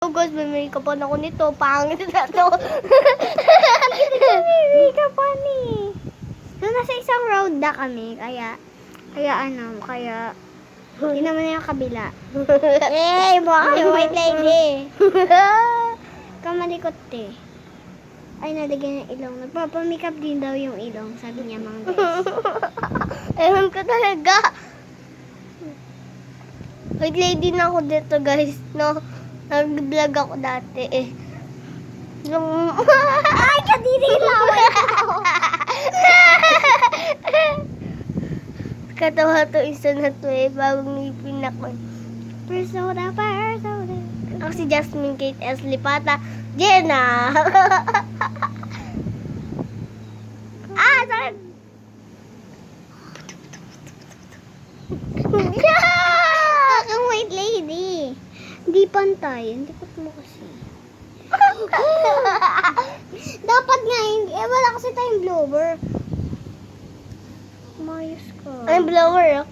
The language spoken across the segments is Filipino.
Oh guys, may makeupan ako nito. Pangit na to. Makeupan eh. So, nasa isang road na kami. Kaya hindi naman na yung kabila. Eh, mukha kayo white lady. Kamalikot eh. Ay, nalagyan ng ilong. Nagpapamakeup din daw yung ilong, sabi niya mga guys. Ewan ko talaga. White lady na ako dito guys. No, nag-vlog ako dati eh. Ay, kadiri laway ko. Katawa to isa na to eh. Bagong ngipin ako. Persona. Ako si Jasmine Kate S. Lipata. Jenna! Sorry! Ang white lady. Hindi pantay. Hindi ko mo kasi. Dapat nga, wala kasi tayong blower. Mayos ka. I'm blower.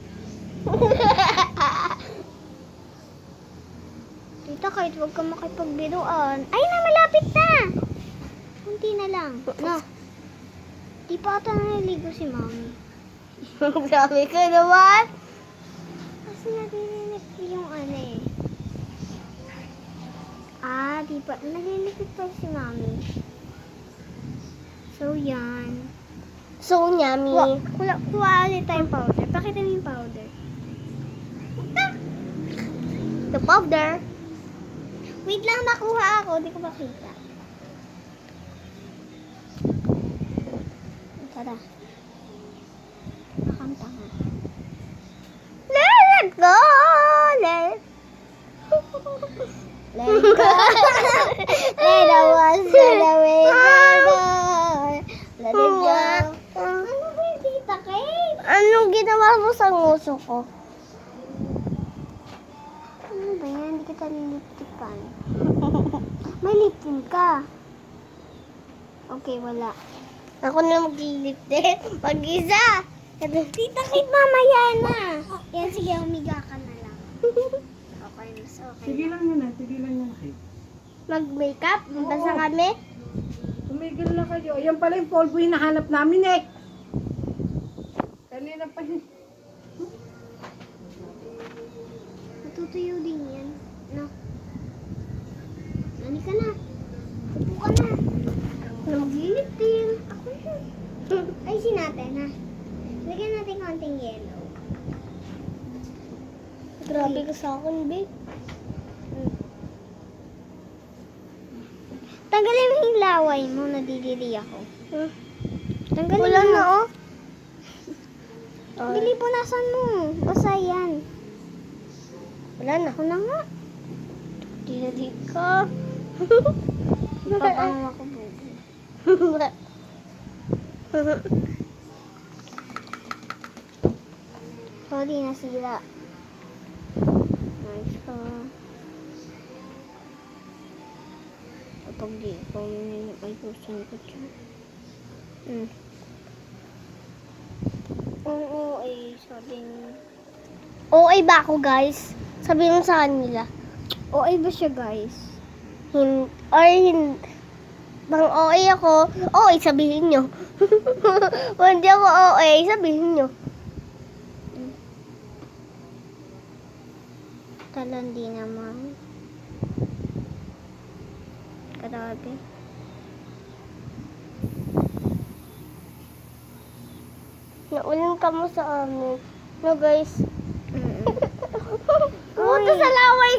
Tita, kahit huwag ka makipagbiruan. Ay na, malapit na. Kunti na lang. No. Di pa ata naliligo si mami. Sabi ko naman. Kasi nalilinig yung ano eh. Ah, di pa. Nalilinig pa si mami. So, yan. So, yummy. Kuha ulit tayong powder. Pakita mo yung powder. The powder. Wait lang, nakuha ako. Di ko makita. Tara. Nakanta nga. Let it go. Let Let it go. Let the one sail away. Let it go. Ano ba yung tita, Kate? Anong ginawa mo sa nguso ko? Ano ba yan? Hindi kita liliptikan. May liptin ka. Okay, wala. Ako na magliliptin. Pag-isa. Tita Kate, mamaya na. Yan, sige, umiga ka na lang. Okay, mas okay. Sige lang yun na, Kate. Mag-makeup. Basta kami. Tumigil na kayo. Ayan pala yung polvo yung nahanap namin eh. Kanina pa yun. Natutuyo din yan. No? Nani ka na. Upo ka na. Magliliptin. Ako yun. Ayusin natin, ha? Lagyan natin konting yellow. Grabe ka sa akin, babe. Tanggalin mo yung laway mo, nadidiri ako. Tanggalin Wala mo. na, oh. Bili punasan mo. Basta yan. Wala na. Ako na nga. Di ka. Papangawa ko bubo. Sorry, nasira. Nice ka. Kapag di ko ayusin ko siya. Oo, sabi niya. Okay ba ako, guys? Sabihin mo sa kanila. Okay ba siya, guys? Bang okay ako, okay sabihin nyo. Kung hindi ako okay, sabihin nyo. Talandi naman. Grabe. Naulan ka mo sa amin. No, guys. Mm-mm. Pumunta sa laway